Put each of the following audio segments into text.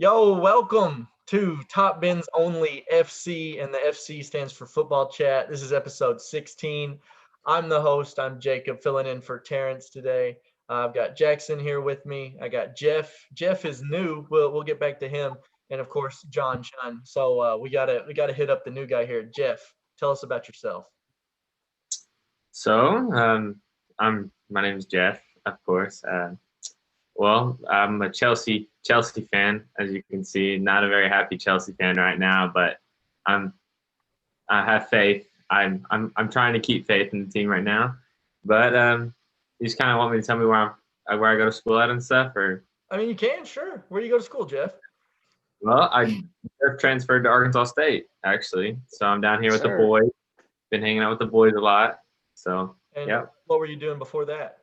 Yo, welcome to Top Bins Only FC, and the FC stands for Football Chat. This is episode 16. I'm the host. I'm Jacob, filling in for Terrence today. I've got Jaxon here with me. I got Jeff. Jeff is new. We'll get back to him, and of course Chunn. So we gotta hit up the new guy here. Jeff, tell us about yourself. So, my name is Jeff, of course. I'm a Chelsea fan, as you can see. Not a very happy Chelsea fan right now, but I'm I have faith. I'm trying to keep faith in the team right now. But you just kind of want me to tell me where I go to school at and stuff, or I mean, you can, sure. Where do you go to school, Jeff? well, I just transferred to Arkansas State actually, so I'm down here with the Sir. boys. Been hanging out with the boys a lot. So And yeah. what were you doing before that?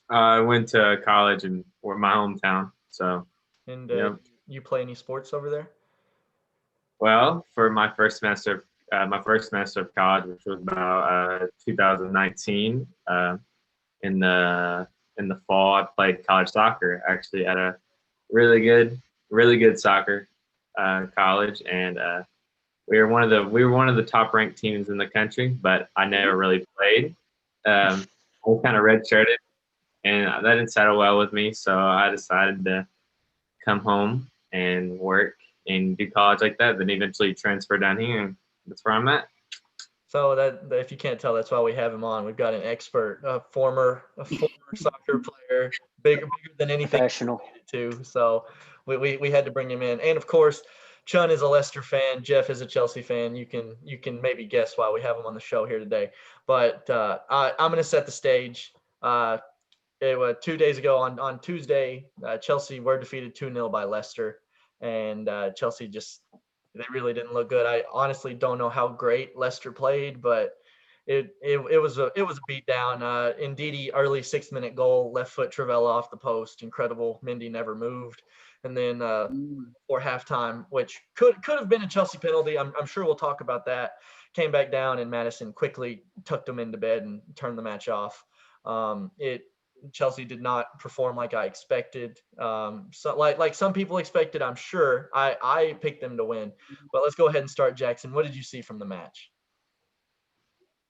I went to college in my hometown. So, And yeah. you play any sports over there? Well, for my first semester of college, which was about 2019, in the fall, I played college soccer actually at a really good soccer college, and we were one of the top ranked teams in the country, but I never really played. I kind of redshirted, and that didn't settle well with me, so I decided to come home and work and do college like that, then eventually transfer down here, and that's where I'm at. So that if you can't tell, that's why we have him on. We've got an expert, a former soccer player, bigger than anything Professional. to. So we had to bring him in. And of course, Chunn is a Leicester fan. Jeff is a Chelsea fan. You can maybe guess why we have him on the show here today. But I'm going to set the stage. It was 2 days ago on Tuesday. Chelsea were defeated 2-0 by Leicester, and Chelsea they really didn't look good. I honestly don't know how great Leicester played, but it was a beat down. Ndidi early 6-minute goal, left foot Trivella off the post, incredible. Mendy never moved, and then for halftime, which could have been a Chelsea penalty. I'm sure we'll talk about that. Came back down, and Madison quickly tucked them into bed and turned the match off. Chelsea did not perform like I expected. So like some people expected, I'm sure. I picked them to win. But let's go ahead and start, Jaxon. What did you see from the match?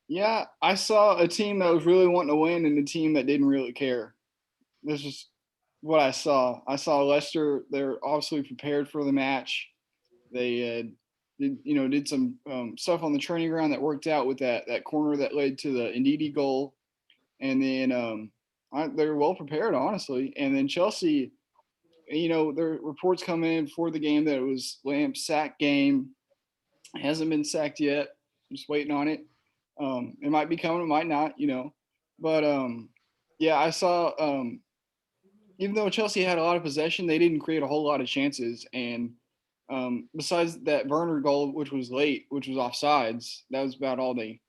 Yeah, I saw a team that was really wanting to win and a team that didn't really care. This is what I saw. I saw Leicester. They're obviously prepared for the match. They did some stuff on the training ground that worked out with that corner that led to the Ndidi goal, and then they're well prepared, honestly. And then Chelsea, there reports come in before the game that it was Lamp's sack game. It hasn't been sacked yet. I'm just waiting on it. It might be coming, it might not, But yeah, I saw. Even though Chelsea had a lot of possession, they didn't create a whole lot of chances. And besides that Werner goal, which was late, which was offsides, that was about all they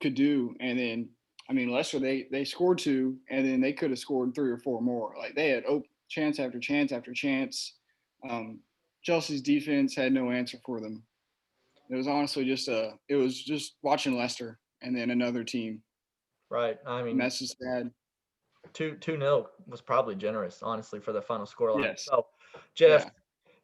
could do. And then, Leicester, they scored two, and then they could have scored three or four more. Like, they had chance after chance after chance. Chelsea's defense had no answer for them. It was honestly just watching Leicester and then another team. Right. And that's just bad. 2-0 was probably generous, honestly, for the final scoreline. Yes. So, Jeff, Yeah.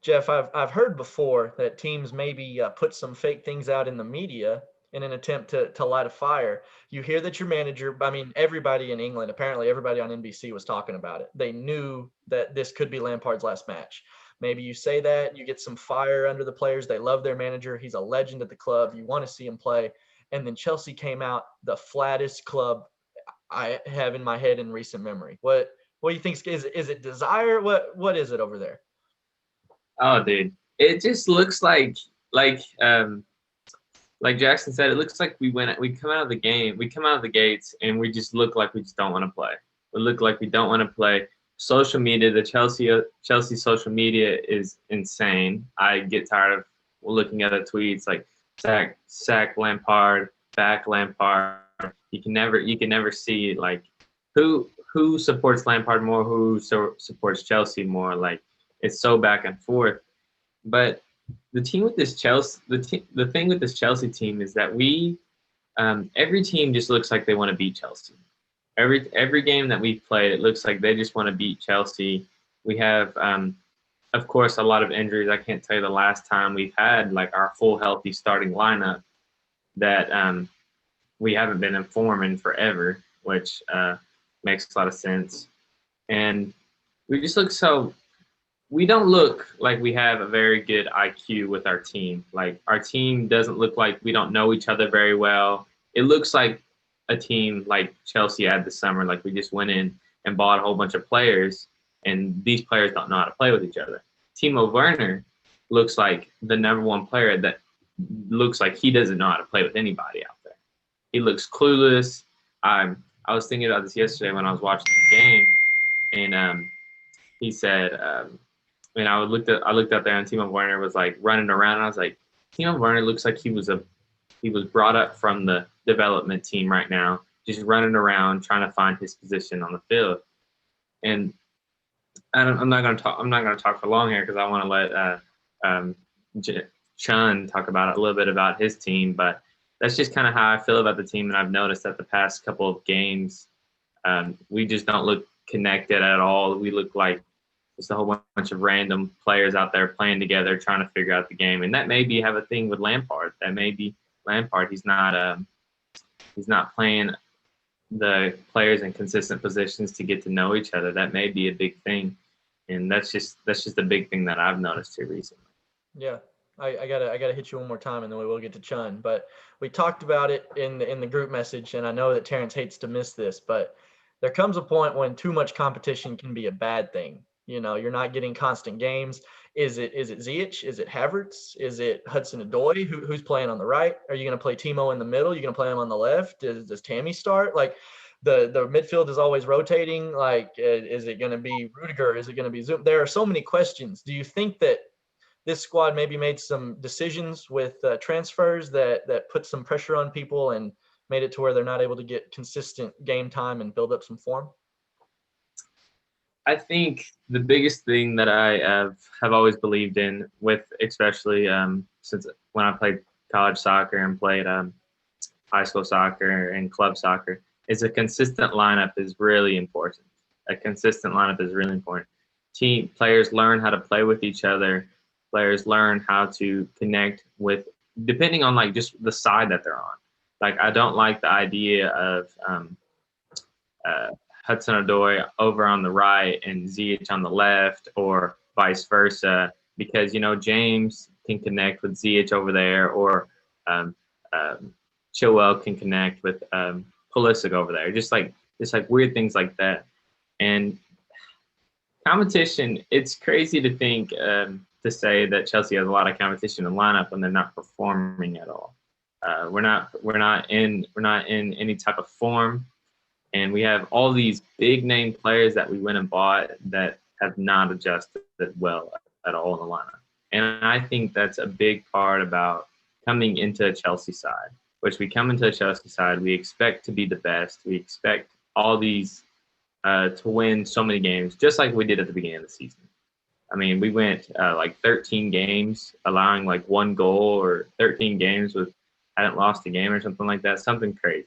Jeff, I've heard before that teams maybe put some fake things out in the media in an attempt to light a fire. You hear that your manager, everybody in England, apparently everybody on NBC was talking about it. They knew that this could be Lampard's last match. Maybe you say that, you get some fire under the players. They love their manager. He's a legend at the club. You want to see him play. And then Chelsea came out the flattest club I have in my head in recent memory. What do you think? Is it desire? What is it over there? Oh, dude, it just looks like Jaxon said, it looks like we come out of the gates, and we just look like we just don't want to play. We look like we don't want to play. Social media, the Chelsea social media is insane. I get tired of looking at the tweets like sack Lampard, back Lampard. You can never see like who supports Lampard more, who supports Chelsea more. Like, it's so back and forth. But the thing with this Chelsea team is that every team just looks like they want to beat Chelsea. Every game that we've played, it looks like they just want to beat Chelsea. We have of course, a lot of injuries. I can't tell you the last time we've had like our full healthy starting lineup that we haven't been in form in forever, which makes a lot of sense. And we just look so we don't look like we have a very good IQ with our team. Like our team doesn't look like we don't know each other very well. It looks like a team like Chelsea had this summer. Like we just went in and bought a whole bunch of players, and these players don't know how to play with each other. Timo Werner looks like the number one player that looks like he doesn't know how to play with anybody out there. He looks clueless. I was thinking about this yesterday when I was watching the game, and he said, and I looked out there, and Timo Werner was like running around, and I was like, Timo Werner looks like he was brought up from the development team right now, just running around trying to find his position on the field. And I'm not going to talk for long here because I want to let Chunn talk about it a little bit about his team, but that's just kind of how I feel about the team. And I've noticed that the past couple of games, we just don't look connected at all. We look like just a whole bunch of random players out there playing together, trying to figure out the game. And that maybe have a thing with Lampard. That may be Lampard. He's not playing the players in consistent positions to get to know each other. That may be a big thing. And that's just a big thing that I've noticed here recently. Yeah. I gotta hit you one more time, and then we will get to Chunn. But we talked about it in the group message, and I know that Terrence hates to miss this, but there comes a point when too much competition can be a bad thing. You know, you're not getting constant games. Is it Ziyech? Is it Havertz? Is it Hudson-Odoi? Who's playing on the right? Are you going to play Timo in the middle? You're going to play him on the left? Does Tammy start? Like the midfield is always rotating. Like, is it going to be Rudiger? Is it going to be Zoom? There are so many questions. Do you think that this squad maybe made some decisions with transfers that put some pressure on people and made it to where they're not able to get consistent game time and build up some form? I think the biggest thing that I have always believed in, with especially since when I played college soccer and played high school soccer and club soccer, is a consistent lineup is really important. A consistent lineup is really important. Team players learn how to play with each other. Players learn how to connect with, depending on like just the side that they're on. Like I don't like the idea of Hudson-Odoi over on the right and Ziyech on the left, or vice versa, because James can connect with Ziyech over there, or Chilwell can connect with Pulisic over there. Just like weird things like that. And competition, it's crazy to think to say that Chelsea has a lot of competition in the lineup when they're not performing at all. We're not in any type of form. And we have all these big name players that we went and bought that have not adjusted well at all in the lineup. And I think that's a big part about coming into a Chelsea side, which we come into a Chelsea side, we expect to be the best. We expect all these to win so many games, just like we did at the beginning of the season. I mean, we went like 13 games, allowing like one goal, or 13 games with hadn't lost a game or something like that, something crazy.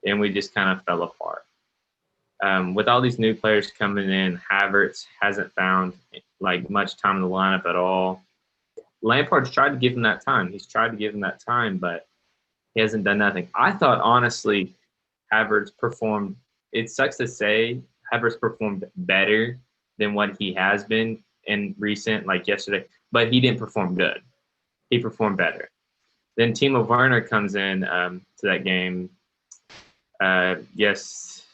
And we just kind of fell apart. With all these new players coming in, Havertz hasn't found like much time in the lineup at all. Lampard's tried to give him that time. He's tried to give him that time, but he hasn't done nothing. I thought, honestly, Havertz performed, it sucks to say, Havertz performed better than what he has been in recent, like yesterday, but he didn't perform good. He performed better. Then Timo Werner comes in to that game. Yes,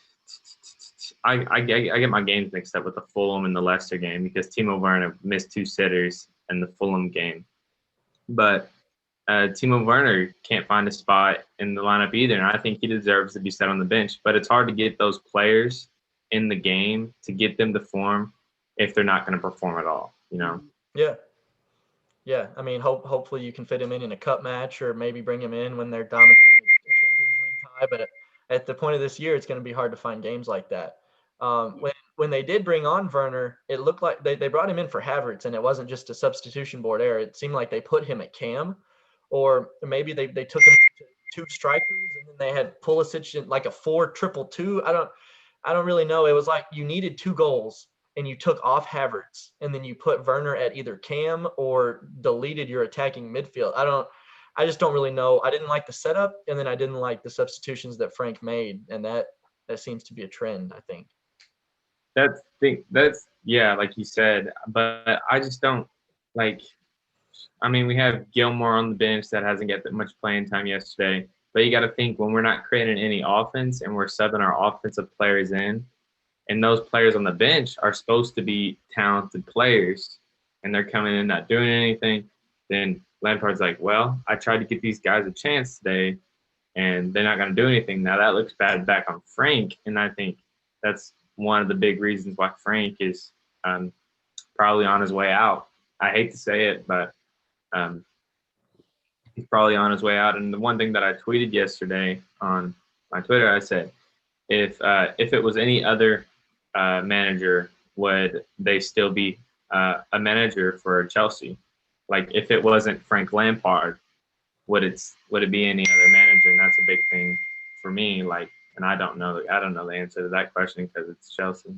I get my games mixed up with the Fulham and the Leicester game because Timo Werner missed 2 sitters in the Fulham game. But Timo Werner can't find a spot in the lineup either, and I think he deserves to be set on the bench. But it's hard to get those players in the game to get them to form if they're not going to perform at all, Yeah. I mean, hopefully you can fit him in a cup match, or maybe bring him in when they're dominating a Champions League tie. But at the point of this year, it's going to be hard to find games like that. When they did bring on Werner, it looked like they brought him in for Havertz, and it wasn't just a substitution board error. It seemed like they put him at cam, or maybe they took him to 2 strikers, and then they had Pulisic in like a 4-3-2. I don't really know. It was like you needed 2 goals and you took off Havertz and then you put Werner at either cam or deleted your attacking midfield. I just don't really know. I didn't like the setup, and then I didn't like the substitutions that Frank made, and that seems to be a trend, I think. That's yeah, like you said, but I just don't like. I mean, we have Gilmore on the bench that hasn't got that much playing time yesterday, but you got to think when we're not creating any offense and we're subbing our offensive players in, and those players on the bench are supposed to be talented players, and they're coming in not doing anything, then Lampard's like, well, I tried to get these guys a chance today, and they're not going to do anything. Now that looks bad back on Frank, and I think that's one of the big reasons why Frank is probably on his way out. I hate to say it, but he's probably on his way out. And the one thing that I tweeted yesterday on my Twitter, I said, if it was any other manager, would they still be a manager for Chelsea? Like if it wasn't Frank Lampard, would it be any other manager? And that's a big thing for me. Like, and I don't know the answer to that question because it's Chelsea.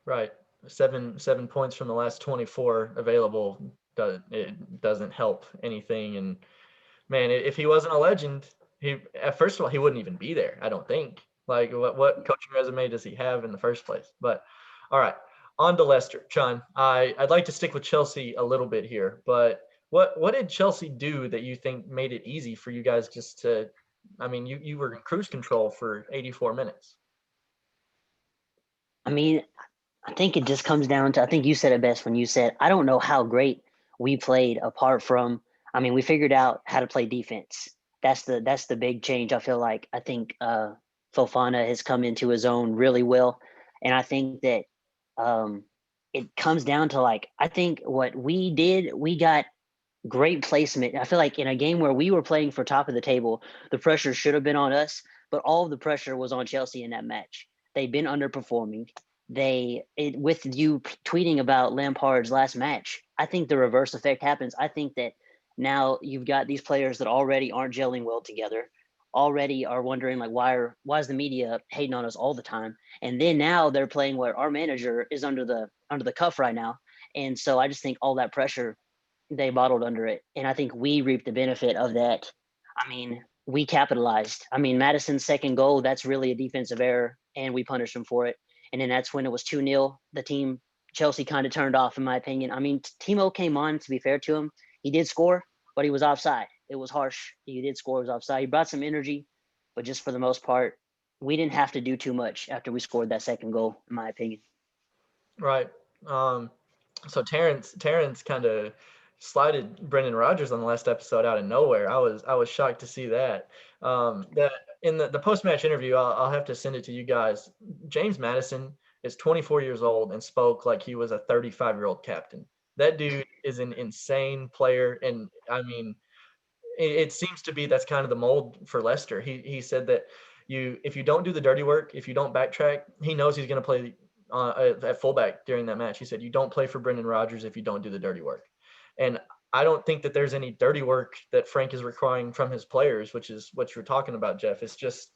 Right. 7 points from the last 24 available. It doesn't help anything. And man, if he wasn't a legend, first of all, he wouldn't even be there. I don't think. Like what coaching resume does he have in the first place? But all right, on to Leicester. Chunn, I'd like to stick with Chelsea a little bit here, but what did Chelsea do that you think made it easy for you guys just to? I mean, you were in cruise control for 84 minutes. I mean, I think it just comes down to, I think you said it best when you said, I don't know how great we played apart from, I mean, we figured out how to play defense. That's the big change. I feel like, I think Fofana has come into his own really well. And I think that it comes down to like, I think what we did, we got great placement. I feel like in a game where we were playing for top of the table, the pressure should have been on us, but all of the pressure was on Chelsea in that match. They've been underperforming. With you tweeting about Lampard's last match, I think the reverse effect happens. I think that now you've got these players that already aren't gelling well together, already are wondering like why is the media hating on us all the time, and then now they're playing where our manager is under the cuff right now, and so I just think all that pressure they bottled under it, and I think we reaped the benefit of that. I mean, we capitalized. I mean, Madison's second goal, that's really a defensive error, and we punished him for it. And then that's when it was 2-0. The team, Chelsea, kind of turned off, in my opinion. I mean, Timo came on, to be fair to him. He did score, but he was offside. It was harsh. He did score, he was offside. He brought some energy, but just for the most part, we didn't have to do too much after we scored that second goal, in my opinion. Right. So Terrence kind of slided Brendan Rodgers on the last episode out of nowhere. I was shocked to see that. That in the post-match interview, I'll have to send it to you guys. James Madison is 24 years old and spoke like he was a 35-year-old captain. That dude is an insane player, and I mean, it seems to be that's kind of the mold for Leicester. He said that if you don't do the dirty work, if you don't backtrack, he knows he's going to play at fullback during that match. He said you don't play for Brendan Rodgers if you don't do the dirty work. And I don't think that there's any dirty work that Frank is requiring from his players, which is what you're talking about, Jeff. It's just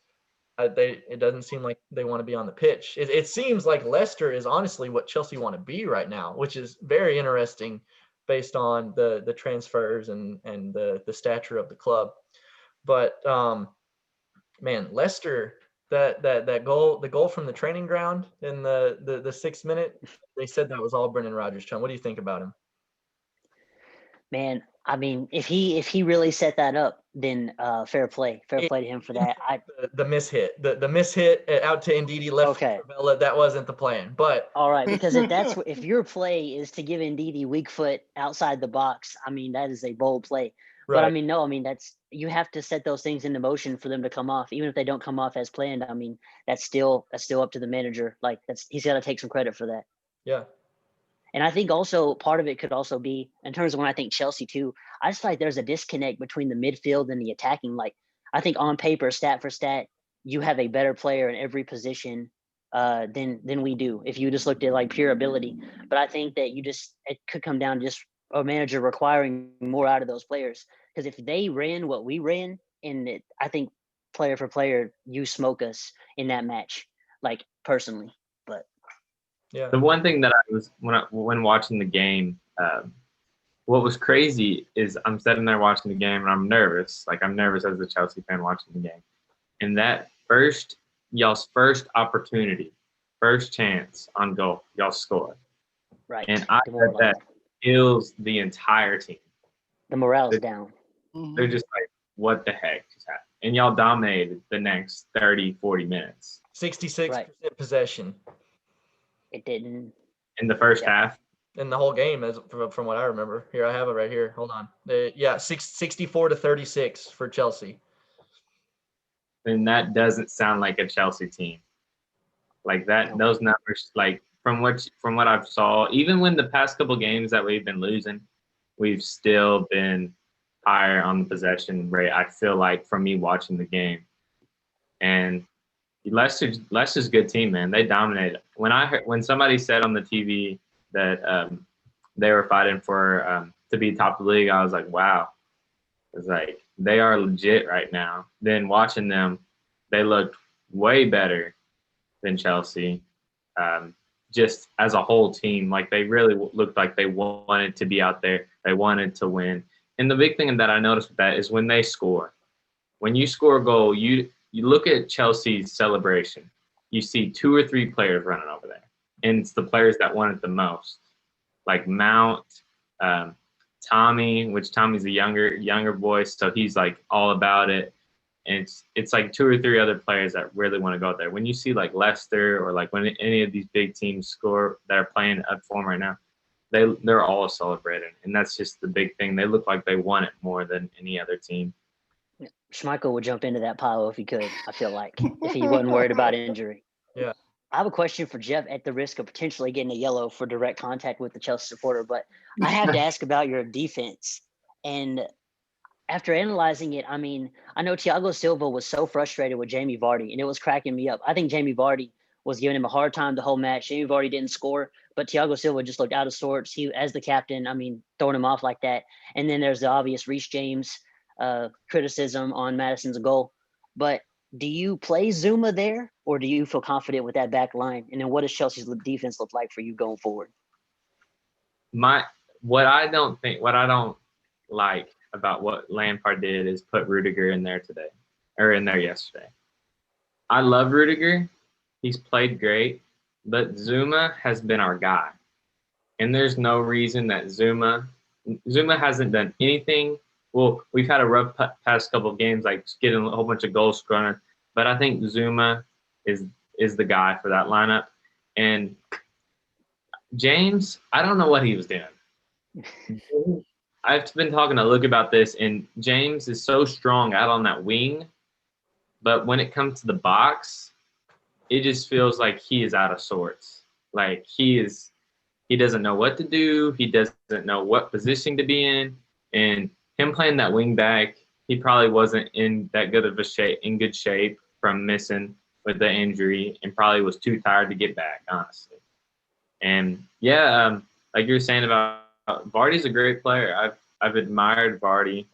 it doesn't seem like they want to be on the pitch. It seems like Leicester is honestly what Chelsea want to be right now, which is very interesting based on the transfers and the stature of the club. But man, Leicester, that goal, the goal from the training ground in the 6th minute, they said that was all Brendan Rodgers. Chunn, what do you think about him? Man, I mean, if he really set that up, then fair play to him for that. The mishit, the mishit out to Ndidi left. Okay. Bella, that wasn't the plan, but all right, because if your play is to give Ndidi weak foot outside the box, I mean that is a bold play. Right. But I mean, no, I mean that's you have to set those things into motion for them to come off, even if they don't come off as planned. I mean, that's still up to the manager. Like he's got to take some credit for that. Yeah. And I think also part of it could also be in terms of when I think Chelsea too, I just feel like there's a disconnect between the midfield and the attacking. Like I think on paper, stat for stat, you have a better player in every position than we do if you just looked at like pure ability. But I think that it could come down to just a manager requiring more out of those players. Because if they ran what we ran, I think player for player, you smoke us in that match, like personally. But Yeah. The one thing that I was when watching the game, what was crazy is I'm sitting there watching the game and I'm nervous. Like I'm nervous as a Chelsea fan watching the game. And that y'all's first opportunity, first chance on goal, y'all score. Right. And I bet that kills the entire team. The morale's down. They're just like, what the heck just happened? And y'all dominated the next 30, 40 minutes. 66% possession. It didn't. In the first half. In the whole game, as from what I remember. Here, I have it right here. Hold on. 64-36 for Chelsea. And that doesn't sound like a Chelsea team. Like that, those numbers, like from what I've saw, even when the past couple games that we've been losing, we've still been higher on the possession rate. I feel like from me watching the game, and Leicester's a good team, man. They dominated. When somebody said on the TV that they were fighting for to be top of the league, I was like, wow. It's like they are legit right now. Then watching them, they looked way better than Chelsea. Just as a whole team, like they really looked like they wanted to be out there. They wanted to win. And the big thing that I noticed with that is when they score. When you score a goal, you look at Chelsea's celebration. You see 2 or 3 players running over there, and it's the players that want it the most, like Mount, Tommy, which Tommy's a younger boy, so he's like all about it. And it's like 2 or 3 other players that really want to go out there. When you see like Leicester or like when any of these big teams score that are playing up form right now, they're all celebrating, and that's just the big thing. They look like they want it more than any other team. Schmeichel would jump into that pile if he could, I feel like, if he wasn't worried about injury. Yeah. I have a question for Jeff at the risk of potentially getting a yellow for direct contact with the Chelsea supporter, but I have to ask about your defense. And after analyzing it, I mean, I know Thiago Silva was so frustrated with Jamie Vardy, and it was cracking me up. I think Jamie Vardy was giving him a hard time the whole match. Jamie Vardy didn't score, but Thiago Silva just looked out of sorts. He, as the captain, I mean, throwing him off like that. And then there's the obvious Reece James criticism on Maddison's goal. But do you play Zuma there, or do you feel confident with that back line? And then what does Chelsea's defense look like for you going forward? What I don't like about what Lampard did is put Rudiger in there yesterday. I love Rudiger. He's played great, but Zuma has been our guy. And there's no reason that Zuma hasn't done anything. Well, we've had a rough past couple of games, like getting a whole bunch of goals scored, but I think Zuma is the guy for that lineup. And James, I don't know what he was doing. I've been talking to Luke about this, and James is so strong out on that wing, but when it comes to the box, it just feels like he is out of sorts. Like he doesn't know what to do. He doesn't know what position to be in, and him playing that wing back, he probably wasn't in that good of good shape from missing with the injury, and probably was too tired to get back, honestly. And yeah, like you were saying about Vardy's a great player. I've admired Vardy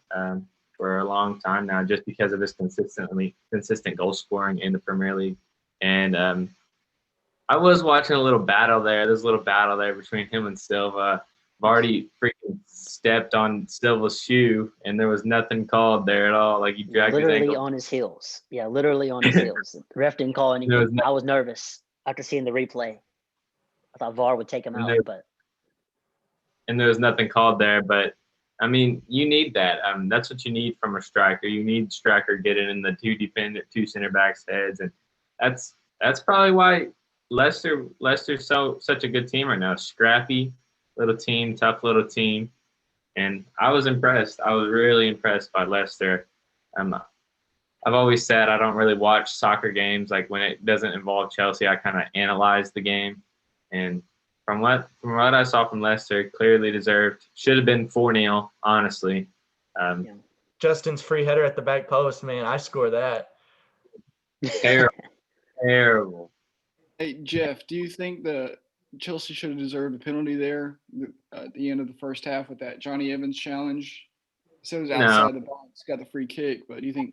for a long time now, just because of his consistent goal scoring in the Premier League. And I was watching a little battle there. There's a little battle there between him and Silva. Vardy freaking stepped on Silva's shoe, and there was nothing called there at all. Like he dragged his ankle. On his heels. Yeah, literally on his heels. The ref didn't call anything. I was nervous after seeing the replay. I thought VAR would take him out, and there was nothing called there. But I mean, you need that. That's what you need from a striker. You need striker getting in the two center backs' heads, and that's probably why Leicester's such a good team right now. Scrappy little team, tough little team, and I was impressed. I was really impressed by Leicester. I've always said I don't really watch soccer games. Like when it doesn't involve Chelsea, I kind of analyze the game. And from what I saw from Leicester, clearly deserved. Should have been 4-0, honestly. Justin's free header at the back post, man. I score that. Terrible. Hey, Jeff, do you think the Chelsea should have deserved a penalty there at the end of the first half with that Johnny Evans challenge? It said it was outside the box, got the free kick, but do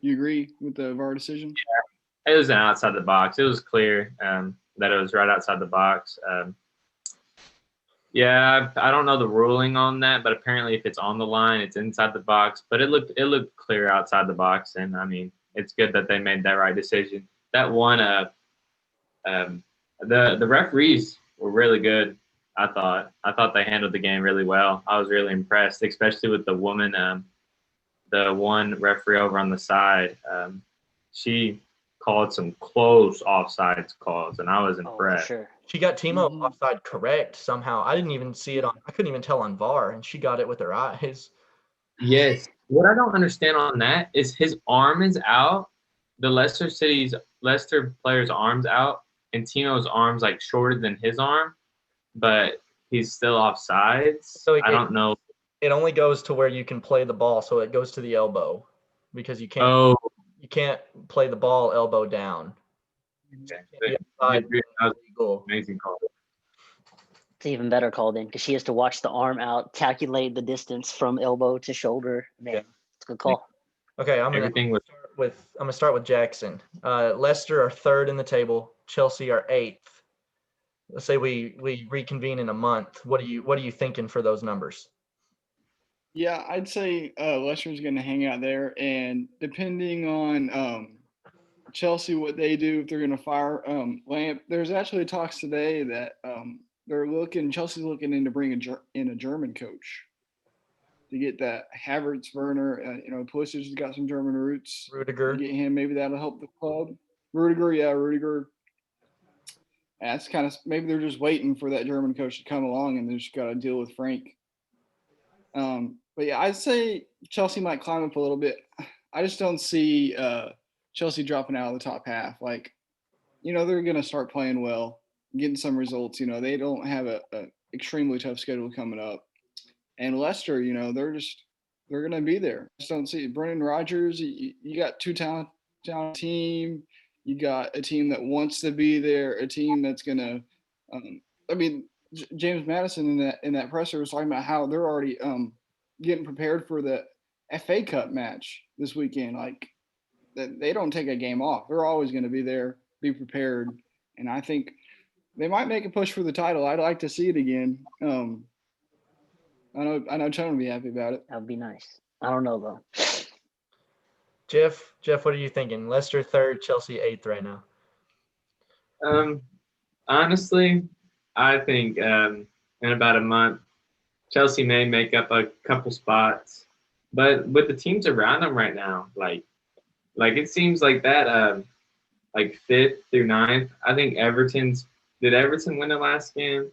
you agree with the VAR decision? Yeah, it was outside the box. It was clear. that it was right outside the box. Yeah, I don't know the ruling on that, but apparently if it's on the line, it's inside the box. But it looked clear outside the box, and I mean, it's good that they made that right decision. That one, the referees were really good. I thought they handled the game really well. I was really impressed, especially with the woman, the one referee over on the side. She called some close offsides calls, and I was Oh, for impressed. sure. She got Timo Mhm. offside correct somehow. I didn't even see it on. I couldn't even tell on VAR, and she got it with her eyes. Yes. What I don't understand on that is his arm is out. The Leicester player's arm's out, and Tino's arm's like shorter than his arm, but he's still offsides. So I don't know. It only goes to where you can play the ball, so it goes to the elbow, because you can't Oh, play the ball elbow down. okay. Be offside That was illegal. an amazing call. It's even better called in because she has to watch the arm out, calculate the distance from elbow to shoulder. Man, Yeah. it's a good call. Okay, I'm Everything was gonna start with Jackson. Leicester are third in the table. Chelsea are eighth. Let's say we reconvene in a month. What are you thinking for those numbers? Yeah, I'd say Leicester's going to hang out there, and depending on Chelsea, what they do, if they're going to fire Lamp, there's actually talks today that Chelsea's looking into bringing in a German coach to get that Havertz, Werner, Pulisic has got some German roots. Rudiger. To get him, maybe that'll help the club. Rudiger. That's kind of maybe they're just waiting for that German coach to come along, and they just got to deal with Frank. But yeah, I'd say Chelsea might climb up a little bit. I just don't see Chelsea dropping out of the top half. Like, they're going to start playing well, getting some results. They don't have a extremely tough schedule coming up. And Leicester, they're going to be there. I just don't see it. Brendan Rodgers, you got two talented team. You got a team that wants to be there, a team that's going to James Madison in that presser was talking about how they're already getting prepared for the FA Cup match this weekend. Like, they don't take a game off. They're always going to be there, be prepared, and I think they might make a push for the title. I'd like to see it again. I know Chunn would be happy about it. That would be nice. I don't know though. Jeff, what are you thinking? Leicester third, Chelsea eighth right now. Honestly, I think in about a month, Chelsea may make up a couple spots, but with the teams around them right now, like it seems like that, like 5th through 9th. I think did Everton win the last game?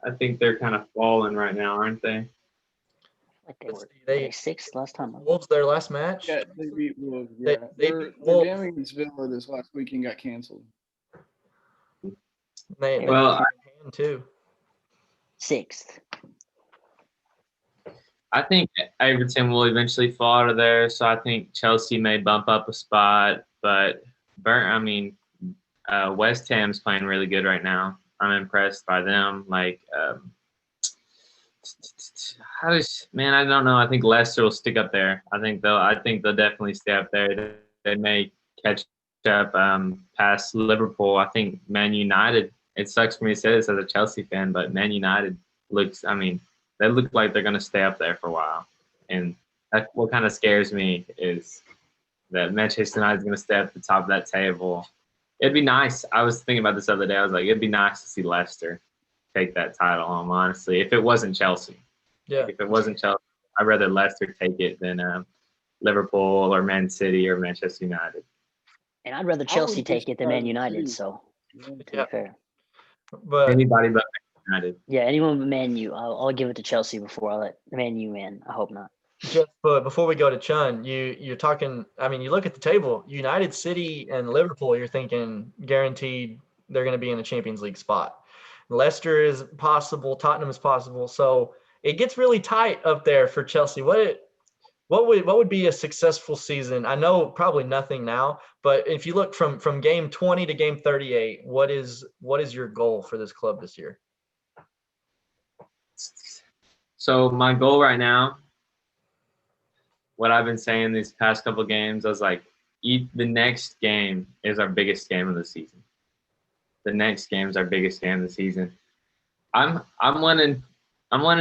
I think they're kind of falling right now, aren't they? Like Let's were see, they sixth last time. Wolves their last match. Yeah, they beat Wolves. They- Yeah, they their beat Wolves. game against Villa this last weekend got canceled. They Well, beat hand too. Sixth. I think Everton will eventually fall out of there, so I think Chelsea may bump up a spot. But West Ham's playing really good right now. I'm impressed by them. Like, I don't know. I think Leicester will stick up there. I think they'll definitely stay up there. They may catch up past Liverpool. I think Man United. It sucks for me to say this as a Chelsea fan, but Man United they look like they're going to stay up there for a while. And what kind of scares me is that Manchester United is going to stay at the top of that table. It'd be nice. I was thinking about this the other day. I was like, it'd be nice to see Leicester take that title home, honestly, if it wasn't Chelsea. Yeah. If it wasn't Chelsea, I'd rather Leicester take it than Liverpool or Man City or Manchester United. And I'd rather I Chelsea wouldn't be take it than Man surprised if United. City- So to Yeah. be fair, But Anybody but Man United. yeah, anyone but Man U. I'll give it to Chelsea before I let Man U in. I hope not. Jeff, but before we go to Chunn, you're talking. I mean, you look at the table. United, City, and Liverpool. You're thinking guaranteed they're going to be in the Champions League spot. Leicester is possible. Tottenham is possible. So it gets really tight up there for Chelsea. What would be a successful season? I know probably nothing now, but if you look from game 20 to game 38, what is your goal for this club this year? So my goal right now, what I've been saying these past couple games, I was like, the next game is our biggest game of the season. the next game is our biggest game of the season. I'm wanting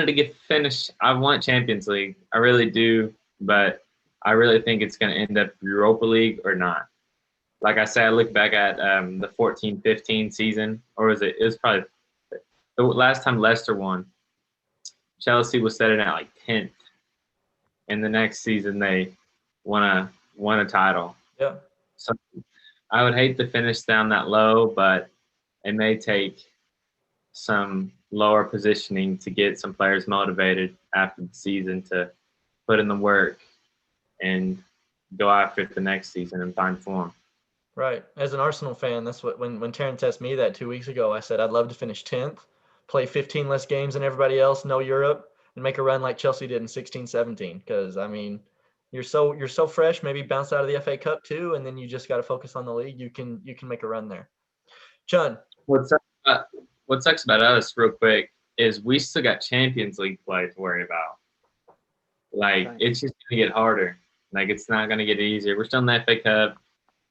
to get finished. I want Champions League. I really do, but I really think it's going to end up Europa League or not. Like I said, I look back at the 14-15 season, or was it? It was probably the last time Leicester won. Chelsea was sitting at like 10th, and the next season they won a title. Yeah. So I would hate to finish down that low, but it may take some lower positioning to get some players motivated after the season to put in the work and go after it the next season and find form. Right. As an Arsenal fan, that's what when Terrence asked me that 2 weeks ago, I said I'd love to finish 10th, play 15 less games than everybody else, know Europe, and make a run like Chelsea did in 16-17. Because I mean, you're so fresh. Maybe bounce out of the FA Cup too, and then you just got to focus on the league. You can make a run there. Chunn. What sucks about us, real quick, is we still got Champions League play to worry about. Like, Right. it's just gonna get harder. Like, it's not gonna get easier. We're still in the FA Cup.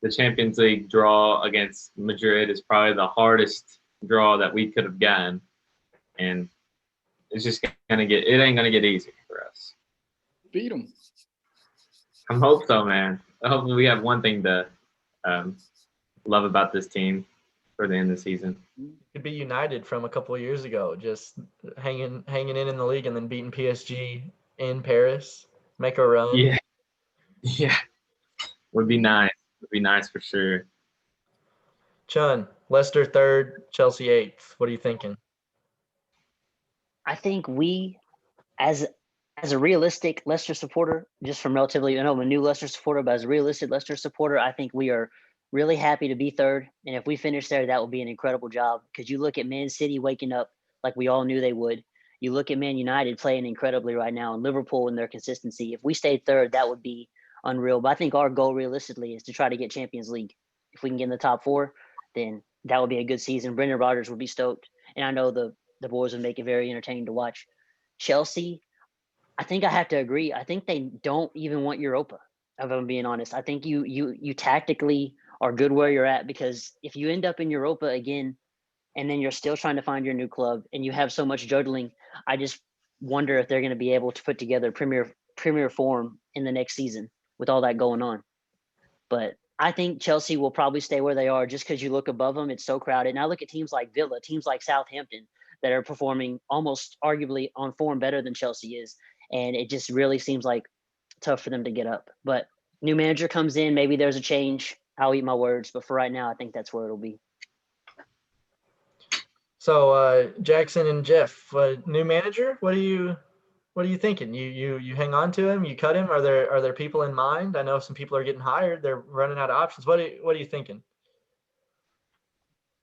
The Champions League draw against Madrid is probably the hardest draw that we could have gotten, and it's just it ain't gonna get easier for us. Beat them. I hope so, man. Hopefully we have one thing to love about this team for the end of the season. Could be United from a couple of years ago, just hanging in the league and then beating PSG in Paris, make a run. Yeah, would be nice. Would be nice for sure. Chunn, Leicester 3rd, Chelsea 8th. What are you thinking? I think we, as a realistic Leicester supporter, just from relatively, I know I'm a new Leicester supporter, but as a realistic Leicester supporter, I think we are really happy to be 3rd. And if we finish there, that will be an incredible job. Because you look at Man City waking up like we all knew they would. You look at Man United playing incredibly right now, and Liverpool and their consistency. If we stayed 3rd, that would be unreal. But I think our goal realistically is to try to get Champions League. If we can get in the top 4, then that would be a good season. Brendan Rodgers would be stoked. And I know the boys would make it very entertaining to watch. Chelsea, I think I have to agree. I think they don't even want Europa, if I'm being honest. I think you tactically are good where you're at, because if you end up in Europa again and then you're still trying to find your new club and you have so much juggling, I just wonder if they're going to be able to put together premier form in the next season with all that going on. But I think Chelsea will probably stay where they are just because you look above them, it's so crowded. And I look at teams like Villa, teams like Southampton that are performing almost arguably on form better than Chelsea is. And it just really seems like tough for them to get up. But new manager comes in, maybe there's a change. I'll eat my words. But for right now, I think that's where it'll be. So Jaxon and Jeff, new manager. What are you thinking? You hang on to him? You cut him? Are there people in mind? I know some people are getting hired. They're running out of options. What are you thinking?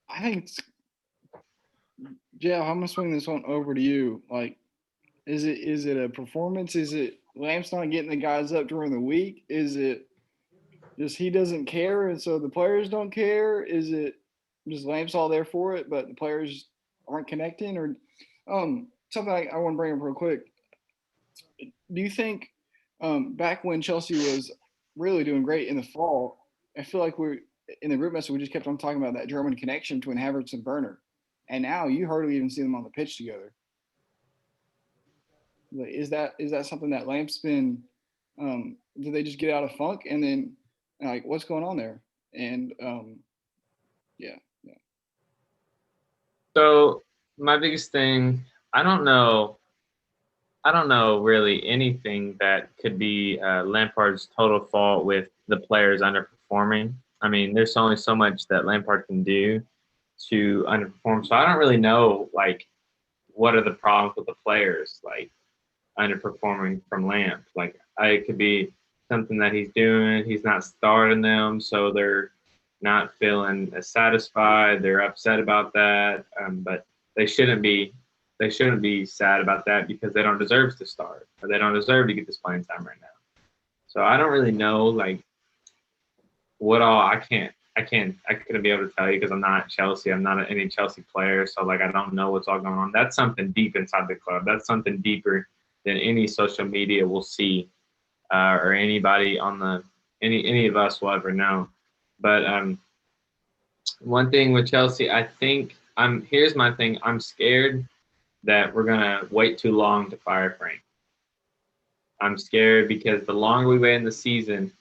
I think, Jeff, I'm gonna swing this one over to you. Like, is it a performance? Is it Lamp's not getting the guys up during the week? Is it just he doesn't care and so the players don't care? Is it just Lamp's all there for it, but the players aren't connecting? Or something I want to bring up real quick. Do you think back when Chelsea was really doing great in the fall, I feel like we're in the group message, we just kept on talking about that German connection between Havertz and Werner. And now you hardly even see them on the pitch together. Like, is that something that Lamp's been did they just get out of funk, and then like what's going on there? And yeah. So my biggest thing, I don't know really anything that could be Lampard's total fault with the players underperforming. I mean, there's only so much that Lampard can do to underperform. So I don't really know, like, what are the problems with the players, like, underperforming from Lamp. Like, it could be something that he's doing. He's not starting them, so they're not feeling as satisfied. They're upset about that, but they shouldn't be. They shouldn't be sad about that because they don't deserve to start, or they don't deserve to get this playing time right now. So I don't really know, like, what all. I couldn't be able to tell you because I'm not Chelsea. I'm not any Chelsea player, so like I don't know what's all going on. That's something deep inside the club. That's something deeper than any social media will see, or anybody on any of us will ever know. But one thing with Chelsea, I think here's my thing. I'm scared that we're gonna wait too long to fire Frank. I'm scared because the longer we wait in the season,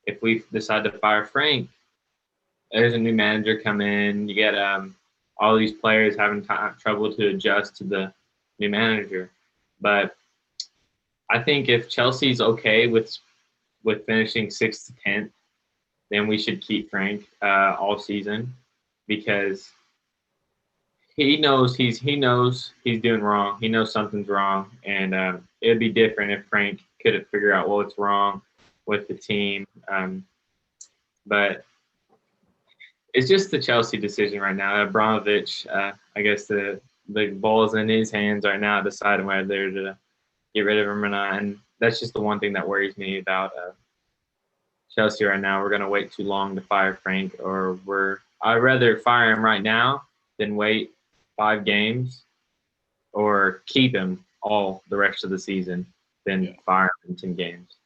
if we decide to fire Frank, there's a new manager come in. You get all these players having trouble to adjust to the new manager. But I think if Chelsea's okay with finishing 6th to 10th, then we should keep Frank all season because he knows he's doing wrong. He knows something's wrong, and it'd be different if Frank couldn't figure out what's wrong with the team. But it's just the Chelsea decision right now. Abramovich, I guess the ball's in his hands right now, deciding whether to get rid of him or not. And that's just the one thing that worries me about Chelsea right now. We're going to wait too long to fire Frank, or I'd rather fire him right now than wait 5 games, or keep him all the rest of the season than fire him in 10 games.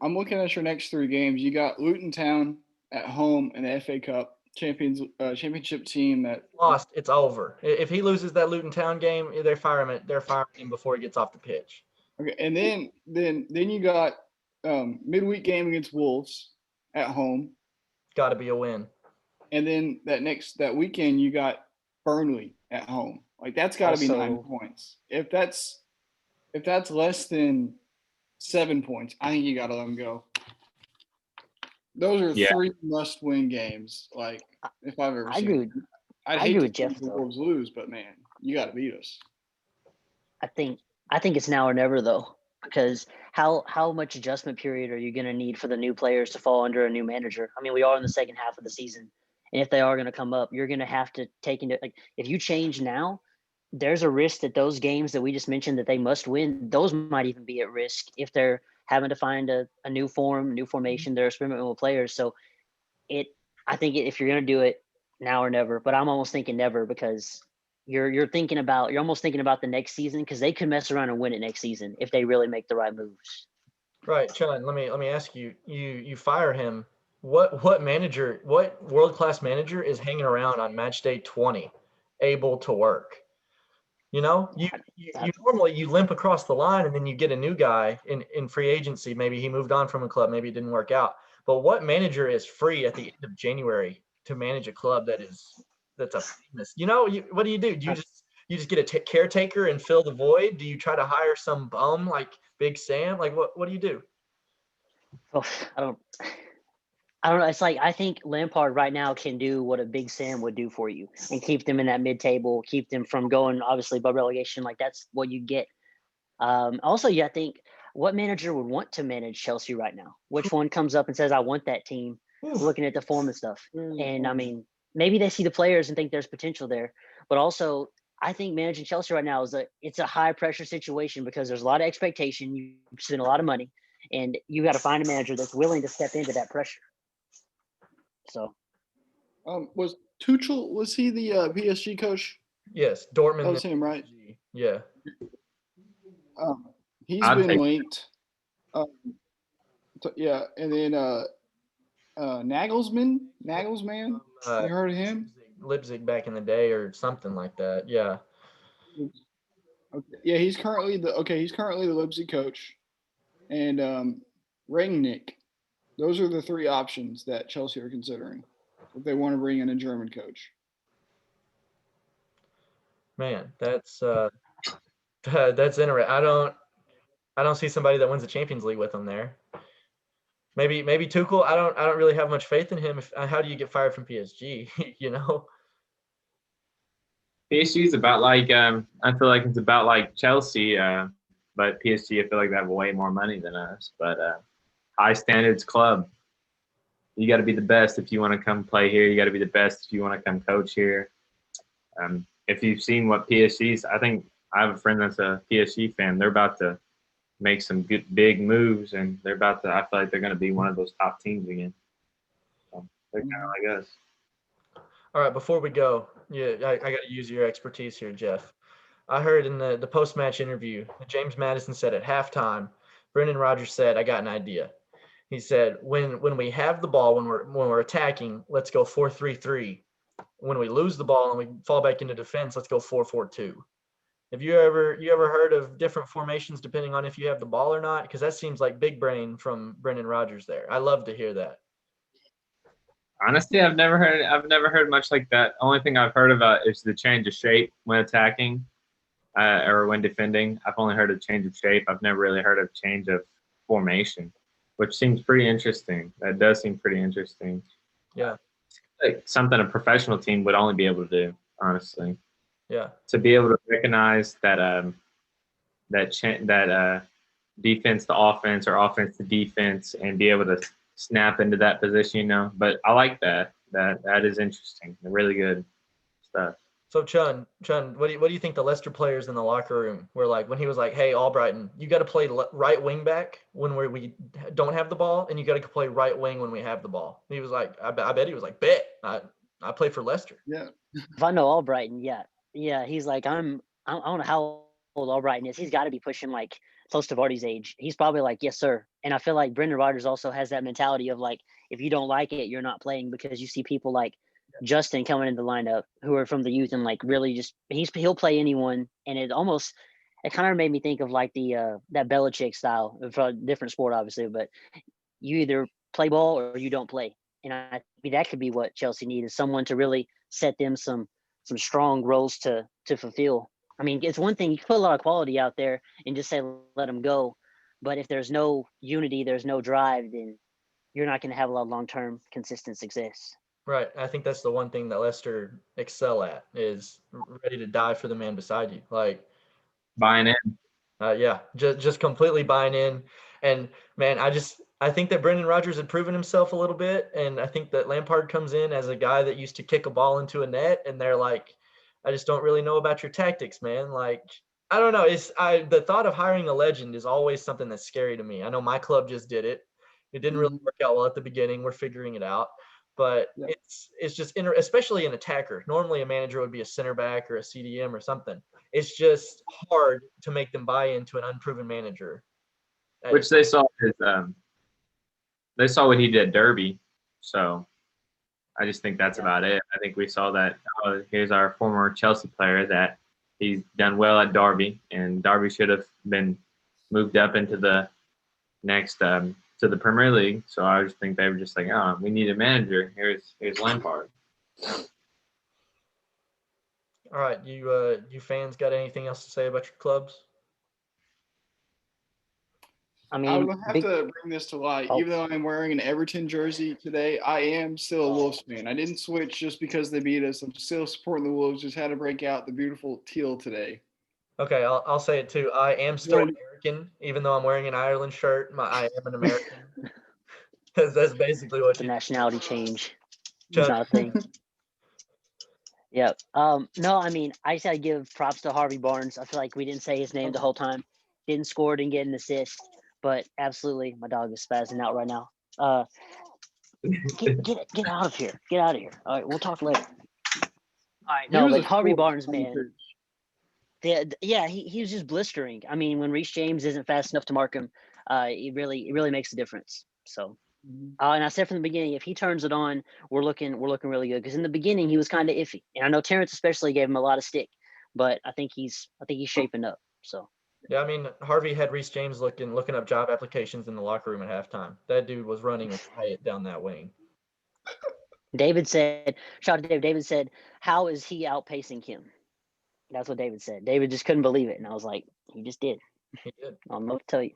I'm looking at your next 3 games. You got Luton Town at home in the FA Cup championship team that Lost. It's over. If he loses that Luton Town game, they're firing him before he gets off the pitch. Okay, and then you got midweek game against Wolves at home. Got to be a win. And then that weekend you got Burnley at home. Like that's got to be 9 points. If that's less than 7 points, I think you got to let them go. Those are 3 must-win games. Like if I've ever seen. I'd hate to see the Wolves lose, but man, you got to beat us. I think it's now or never though, because how much adjustment period are you going to need for the new players to fall under a new manager? I mean, we are in the second half of the season, and if they are going to come up, you're going to have to take into if you change now, there's a risk that those games that we just mentioned that they must win, those might even be at risk if they're having to find a new formation, they're experimenting with players. So I think if you're going to do it, now or never, but I'm almost thinking never, because you're almost thinking about the next season, because they could mess around and win it next season if they really make the right moves. Right, Chunn, let me ask you, you fire him. What world-class manager is hanging around on match day 20 able to work? You normally you limp across the line and then you get a new guy in free agency. Maybe he moved on from a club, maybe it didn't work out. But what manager is free at the end of January to manage a club that's a famous? What do? Do you just get a caretaker and fill the void? Do you try to hire some bum like Big Sam? Like what do you do? Oh, I don't know. It's like I think Lampard right now can do what a Big Sam would do for you and keep them in that mid-table, keep them from going obviously above relegation. Like that's what you get. Also, I think what manager would want to manage Chelsea right now? Which one comes up and says, I want that team, looking at the form and stuff. And I mean, maybe they see the players and think there's potential there. But also, I think managing Chelsea right now it's a high pressure situation because there's a lot of expectation. You spend a lot of money and you got to find a manager that's willing to step into that pressure. So, was Tuchel, was he the PSG coach? Yes, Dortmund. That was him, right? Yeah. He's been linked. And then Nagelsmann. You heard of him? Leipzig back in the day or something like that. Yeah. Okay. Yeah, he's currently the Leipzig coach, and Rangnick. Those are the 3 options that Chelsea are considering if they want to bring in a German coach. Man, that's interesting. I don't see somebody that wins the Champions League with them there. Maybe Tuchel. I don't really have much faith in him. How do you get fired from PSG? PSG is about like I feel like it's about like Chelsea, but PSG I feel like they have way more money than us. But high standards club. You got to be the best if you want to come play here. You got to be the best if you want to come coach here. If you've seen what PSG's, I think I have a friend that's a PSG fan. They're about to make some good big moves, and I feel like they're going to be one of those top teams again. So they're kind of like us. All right, before we go, I got to use your expertise here, Jeff. I heard in the post-match interview that James Maddison said at halftime, Brendan Rodgers said, "I got an idea." He said, "When we have the ball, when we're attacking, let's go 4-3-3 when we lose the ball and we fall back into defense, let's go 4-4-2. Have you ever heard of different formations depending on if you have the ball or not? Because that seems like big brain from Brendan Rodgers there. I love to hear that. Honestly, I've never heard much like that. Only thing I've heard about is the change of shape when attacking, or when defending. I've only heard of change of shape. I've never really heard of change of formation, which seems pretty interesting. That does seem pretty interesting. Yeah. Like something a professional team would only be able to do, honestly. Yeah. To be able to recognize that defense to offense or offense to defense and be able to snap into that position, But I like that. That is interesting. Really good stuff. So Chunn, what do you think the Leicester players in the locker room were like when he was like, "Hey, Albrighton, you got to play right wing back when we don't have the ball, and you got to play right wing when we have the ball." He was like, I bet he was like, "Bet I play for Leicester." Yeah. If I know Albrighton, yeah, he's like I don't know how old Albrighton is. He's got to be pushing like close to Vardy's age. He's probably like, yes, sir. And I feel like Brendan Rodgers also has that mentality of like, if you don't like it, you're not playing, because you see people like Justin coming into the lineup who are from the youth and like really just he'll play anyone. And it kind of made me think of like the that Belichick style for a different sport, obviously, but you either play ball or you don't play. And I mean, that could be what Chelsea needs, is someone to really set them some strong roles to fulfill. I mean, it's one thing, you can put a lot of quality out there and just say, let them go. But if there's no unity, there's no drive, then you're not going to have a lot of long-term consistent success. Right. I think that's the one thing that Leicester excel at, is ready to die for the man beside you. Like buying in. Yeah, just completely buying in. And man, I think that Brendan Rodgers had proven himself a little bit, and I think that Lampard comes in as a guy that used to kick a ball into a net, and they're like, I just don't really know about your tactics, man. Like, I don't know. The thought of hiring a legend is always something that's scary to me. I know my club just did it. It didn't really work out well at the beginning. We're figuring it out. But it's just especially an attacker. Normally a manager would be a center back or a CDM or something. It's just hard to make them buy into an unproven manager. Which they saw what he did at Derby. So I just think that's about it. I think we saw that, here's our former Chelsea player that he's done well at Derby, and Derby should have been moved up into the next to the Premier League. So I just think they were just like, oh, we need a manager. Here's Lampard. All right, you fans got anything else to say about your clubs? I mean, I would have to bring this to light. Even though I'm wearing an Everton jersey today, I am still a Wolves fan. I didn't switch just because they beat us. I'm still supporting the Wolves. Just had to break out the beautiful teal today. Okay, I'll say it too. I am still American, even though I'm wearing an Ireland shirt. I am an American. That's basically what the nationality change. Chunn. Not a thing. Yep. No, I mean, I just got to give props to Harvey Barnes. I feel like we didn't say his name the whole time. Didn't score, didn't get an assist, but absolutely, my dog is spazzing out right now. Get out of here. Get out of here. All right, we'll talk later. All right, no, but Harvey Barnes, man. Yeah, he was just blistering. I mean, when Reece James isn't fast enough to mark him, it really makes a difference. So, and I said from the beginning, if he turns it on, we're looking really good. Because in the beginning, he was kind of iffy, and I know Terrence especially gave him a lot of stick, but I think he's shaping up. So. Yeah, I mean, Harvey had Reece James looking up job applications in the locker room at halftime. That dude was running a riot down that wing. David said, shout out to David. David said, how is he outpacing him? That's what David said. David just couldn't believe it. And I was like, he just did. He did. I don't know what to tell you.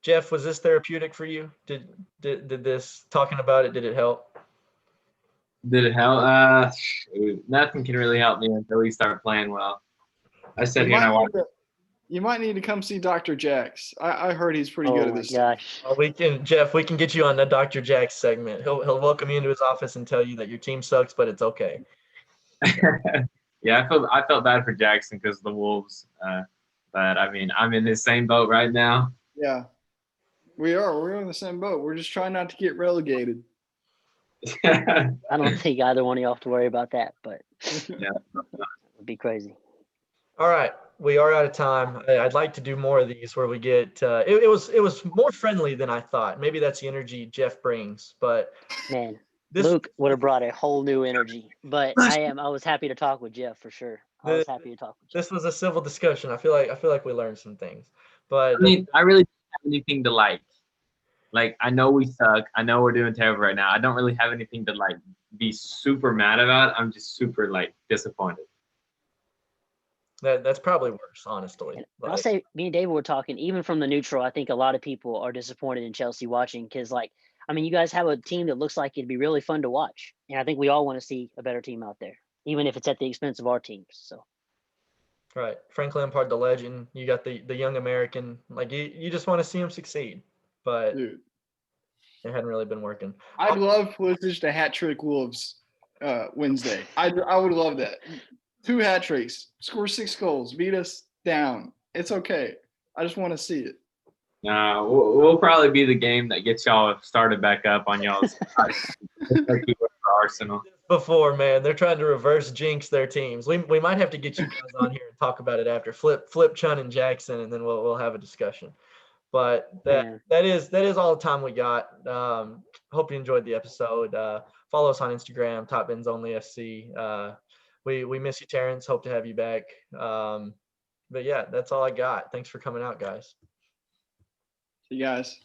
Jeff, was this therapeutic for you? Did this, talking about it, did it help? Did it help? Nothing can really help me until we start playing well. I said here and I watched. You might need to come see Dr. Jax. I heard he's pretty good at this. Oh my gosh. Well, we can get you on the Dr. Jax segment. He'll welcome you into his office and tell you that your team sucks, but it's okay. Yeah, I felt bad for Jackson because of the Wolves. But I mean, I'm in the same boat right now. Yeah. We are. We're in the same boat. We're just trying not to get relegated. I don't think either one of you have to worry about that, but yeah, it'd be crazy. All right. We are out of time. I'd like to do more of these where we get it was more friendly than I thought. Maybe that's the energy Jeff brings, but man, This Luke would have brought a whole new energy. But I was happy to talk with Jeff for sure. I was happy to talk with Jeff. this was a civil discussion. I feel like we learned some things. But I mean, I really don't have anything to like. Like, I know we suck. I know we're doing terrible right now. I don't really have anything to like be super mad about. I'm just super like disappointed. that's probably worse, honestly. And I'll say, me and David were talking, even from the neutral, I think a lot of people are disappointed in Chelsea watching because, like, I mean, you guys have a team that looks like it'd be really fun to watch. And I think we all want to see a better team out there, even if it's at the expense of our teams. So, Right. Frank Lampard, the legend. You got the young American. Like, you just want to see him succeed. But Dude, it hadn't really been working. I'd love Pulisic to hat trick Wolves Wednesday. I would love that. 2 hat tricks, score 6 goals, beat us down. It's okay. I just want to see it. We'll probably be the game that gets y'all started back up on y'all's like we were for Arsenal. Before, man, they're trying to reverse jinx their teams. We might have to get you guys on here and talk about it after. Flip Chunn and Jaxon, and then we'll have a discussion. But that is all the time we got. Hope you enjoyed the episode. Follow us on Instagram, Top Bins Only FC. We miss you, Terrence. Hope to have you back. But yeah, that's all I got. Thanks for coming out, guys. See you guys.